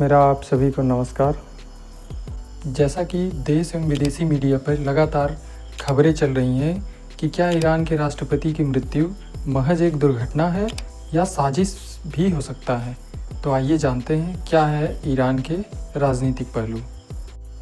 मेरा आप सभी को नमस्कार। जैसा कि देश एवं विदेशी मीडिया पर लगातार खबरें चल रही हैं कि क्या ईरान के राष्ट्रपति की मृत्यु महज एक दुर्घटना है या साजिश भी हो सकता है। तो आइए जानते हैं क्या है ईरान के राजनीतिक पहलू।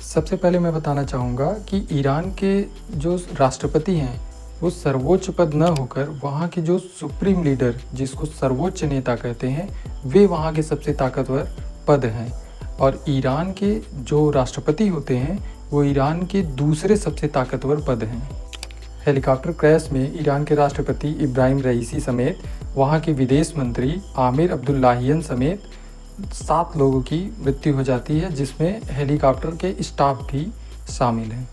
सबसे पहले मैं बताना चाहूँगा कि ईरान के जो राष्ट्रपति हैं वो सर्वोच्च पद न होकर वहाँ के जो सुप्रीम लीडर, जिसको सर्वोच्च नेता कहते हैं, वे वहाँ के सबसे ताकतवर पद हैं। और ईरान के जो राष्ट्रपति होते हैं वो ईरान के दूसरे सबसे ताकतवर पद हैं। हेलीकॉप्टर क्रैश में ईरान के राष्ट्रपति इब्राहिम रईसी समेत वहाँ के विदेश मंत्री आमिर अब्दुल्लाहियन समेत 7 लोगों की मृत्यु हो जाती है, जिसमें हेलीकॉप्टर के स्टाफ भी शामिल हैं।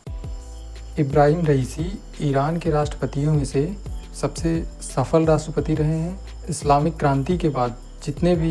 इब्राहिम रईसी ईरान के राष्ट्रपतियों में से सबसे सफल राष्ट्रपति रहे हैं। इस्लामिक क्रांति के बाद जितने भी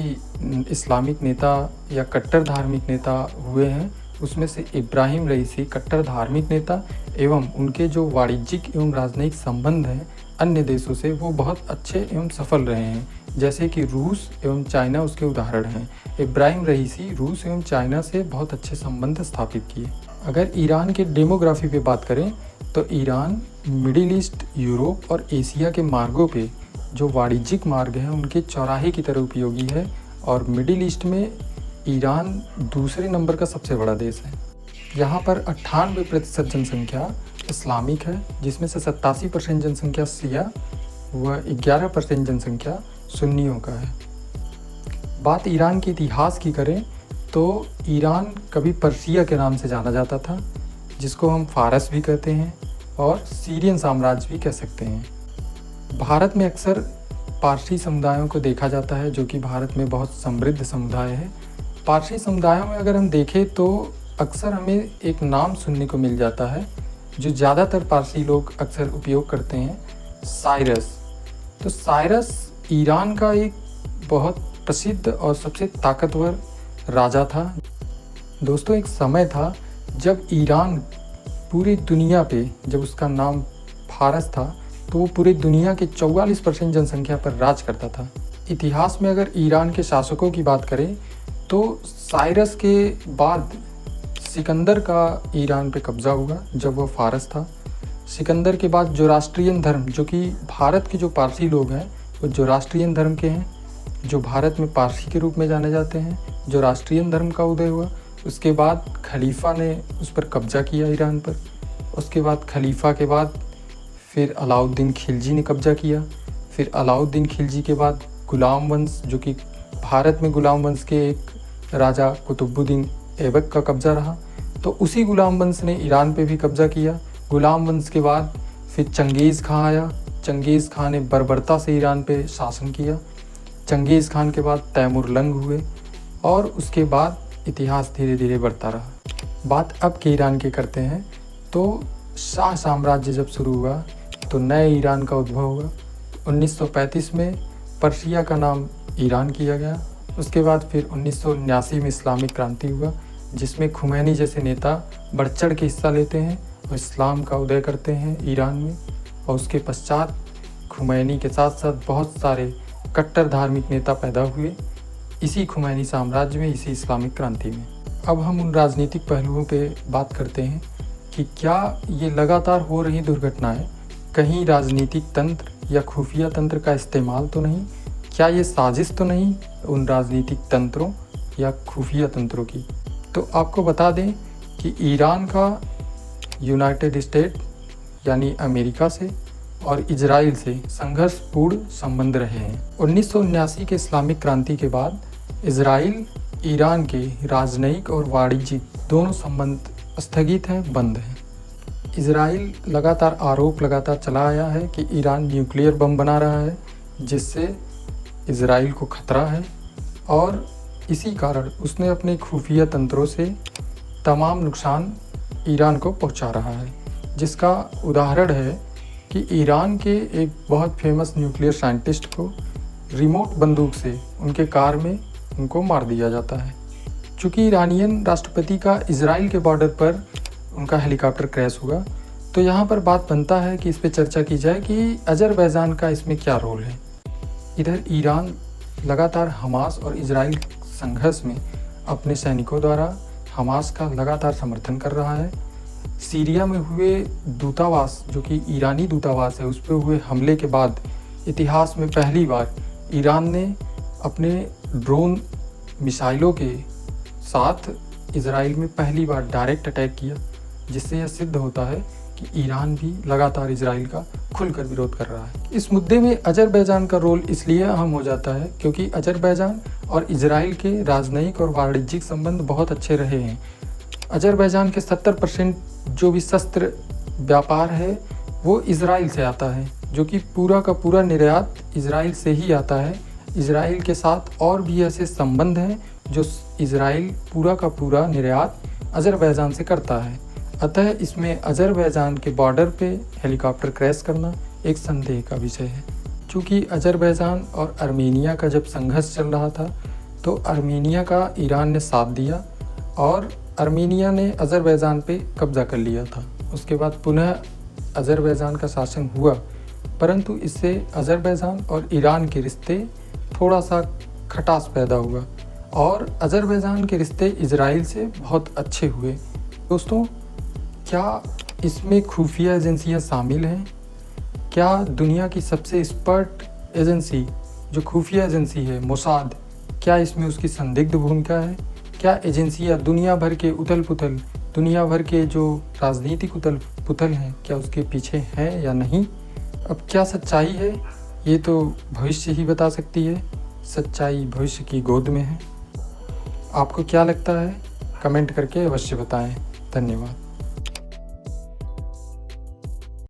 इस्लामिक नेता या कट्टर धार्मिक नेता हुए हैं उसमें से इब्राहिम रईसी कट्टर धार्मिक नेता एवं उनके जो वाणिज्यिक एवं राजनयिक संबंध हैं अन्य देशों से वो बहुत अच्छे एवं सफल रहे हैं, जैसे कि रूस एवं चाइना उसके उदाहरण हैं। इब्राहिम रईसी रूस एवं चाइना से बहुत अच्छे संबंध स्थापित किए। अगर ईरान के डेमोग्राफी पे बात करें तो ईरान मिडिल ईस्ट, यूरोप और एशिया के मार्गों पे जो वाणिज्यिक मार्ग हैं उनके चौराहे की तरह उपयोगी है और मिडिल ईस्ट में ईरान दूसरे नंबर का सबसे बड़ा देश है। यहाँ पर 98% जनसंख्या इस्लामिक है, जिसमें से 87% जनसंख्या शिया व 11% जनसंख्या सुन्नियों का है। बात ईरान के इतिहास की करें तो ईरान कभी पर्शिया के नाम से जाना जाता था, जिसको हम फारस भी कहते हैं और सीरियन साम्राज्य भी कह सकते हैं। भारत में अक्सर पारसी समुदायों को देखा जाता है, जो कि भारत में बहुत समृद्ध समुदाय है। पारसी समुदायों में अगर हम देखें तो अक्सर हमें एक नाम सुनने को मिल जाता है जो ज़्यादातर पारसी लोग अक्सर उपयोग करते हैं, साइरस। तो साइरस ईरान का एक बहुत प्रसिद्ध और सबसे ताकतवर राजा था। दोस्तों, एक समय था जब ईरान पूरी दुनिया पे, जब उसका नाम फारस था, तो वो पूरी दुनिया के 44% जनसंख्या पर राज करता था। इतिहास में अगर ईरान के शासकों की बात करें तो साइरस के बाद सिकंदर का ईरान पे कब्जा हुआ जब वह फारस था। सिकंदर के बाद जोरास्ट्रियन धर्म, जो कि भारत के जो पारसी लोग हैं वो जोरास्ट्रियन धर्म के हैं, जो भारत में पारसी के रूप में जाने जाते हैं, जोरास्ट्रियन धर्म का उदय हुआ। उसके बाद खलीफा ने उस पर कब्जा किया ईरान पर। उसके बाद खलीफा के बाद फिर अलाउद्दीन खिलजी ने कब्जा किया। फिर अलाउद्दीन खिलजी के बाद गुलाम वंश, जो कि भारत में गुलाम वंश के एक राजा कुतुबुद्दीन ऐबक का कब्जा रहा, तो उसी गुलाम वंश ने ईरान पे भी कब्जा किया। गुलाम वंश के बाद फिर चंगेज़ खां आया। चंगेज़ खां ने बर्बरता से ईरान पे शासन किया। चंगेज़ खान के बाद तैमुरलंग हुए और उसके बाद इतिहास धीरे धीरे बढ़ता रहा। बात अब के ईरान की करते हैं तो शाह साम्राज्य जब शुरू हुआ तो नए ईरान का उद्भव हुआ। 1935 में पर्शिया का नाम ईरान किया गया। उसके बाद फिर 1979 में इस्लामिक क्रांति हुआ, जिसमें खुमैनी जैसे नेता बढ़ चढ़ के हिस्सा लेते हैं और इस्लाम का उदय करते हैं ईरान में। और उसके पश्चात खुमैनी के साथ साथ बहुत सारे कट्टर धार्मिक नेता पैदा हुए इसी खुमैनी साम्राज्य में, इसी इस्लामिक क्रांति में। अब हम उन राजनीतिक पहलुओं पे बात करते हैं कि क्या ये लगातार हो रही दुर्घटनाएं कहीं राजनीतिक तंत्र या खुफिया तंत्र का इस्तेमाल तो नहीं, क्या ये साजिश तो नहीं उन राजनीतिक तंत्रों या खुफिया तंत्रों की। तो आपको बता दें कि ईरान का यूनाइटेड स्टेट यानी अमेरिका से और इजराइल से संघर्षपूर्ण संबंध रहे हैं। 1979 के इस्लामिक क्रांति के बाद इजराइल ईरान के राजनयिक और वाणिज्यिक दोनों संबंध स्थगित हैं, बंद हैं। इजराइल लगातार आरोप लगाता चला आया है कि ईरान न्यूक्लियर बम बना रहा है, जिससे इजराइल को खतरा है और इसी कारण उसने अपने खुफिया तंत्रों से तमाम नुकसान ईरान को पहुंचा रहा है। जिसका उदाहरण है कि ईरान के एक बहुत फेमस न्यूक्लियर साइंटिस्ट को रिमोट बंदूक से उनके कार में उनको मार दिया जाता है। चूँकि ईरानियन राष्ट्रपति का इजराइल के बॉर्डर पर उनका हेलीकॉप्टर क्रैश हुआ, तो यहाँ पर बात बनता है कि इस पर चर्चा की जाए कि अजरबैजान का इसमें क्या रोल है। इधर ईरान लगातार हमास और इजराइल संघर्ष में अपने सैनिकों द्वारा हमास का लगातार समर्थन कर रहा है। सीरिया में हुए दूतावास, जो कि ईरानी दूतावास है, उस पर हुए हमले के बाद इतिहास में पहली बार ईरान ने अपने ड्रोन मिसाइलों के साथ इजराइल में पहली बार डायरेक्ट अटैक किया, जिससे यह सिद्ध होता है कि ईरान भी लगातार इजराइल का खुलकर विरोध कर रहा है। इस मुद्दे में अजरबैजान का रोल इसलिए अहम हो जाता है क्योंकि अजरबैजान और इजराइल के राजनयिक और वाणिज्यिक संबंध बहुत अच्छे रहे हैं। अजरबैजान के 70% जो भी शस्त्र व्यापार है वो इजराइल से आता है, जो कि पूरा का पूरा निर्यात इजराइल से ही आता है। इजराइल के साथ और भी ऐसे संबंध हैं जो इजराइल पूरा का पूरा निर्यात अजरबैजान से करता है। अतः इसमें अजरबैजान के बॉर्डर पे हेलीकॉप्टर क्रैश करना एक संदेह का विषय है। चूँकि अजरबैजान और आर्मेनिया का जब संघर्ष चल रहा था तो आर्मेनिया का ईरान ने साथ दिया और आर्मेनिया ने अजरबैजान पे कब्ज़ा कर लिया था। उसके बाद पुनः अजरबैजान का शासन हुआ, परंतु इससे अजरबैजान और ईरान के रिश्ते थोड़ा सा खटास पैदा हुआ और अजरबैजान के रिश्ते इजराइल से बहुत अच्छे हुए। दोस्तों, क्या इसमें खुफिया एजेंसियां शामिल हैं? क्या दुनिया की सबसे एक्सपर्ट एजेंसी जो खुफिया एजेंसी है मोसाद, क्या इसमें उसकी संदिग्ध भूमिका है? क्या एजेंसियां दुनिया भर के उथल पुथल, दुनिया भर के जो राजनीतिक उथल पुथल हैं, क्या उसके पीछे हैं या नहीं? अब क्या सच्चाई है ये तो भविष्य ही बता सकती है। सच्चाई भविष्य की गोद में है। आपको क्या लगता है? कमेंट करके अवश्य बताएं। धन्यवाद।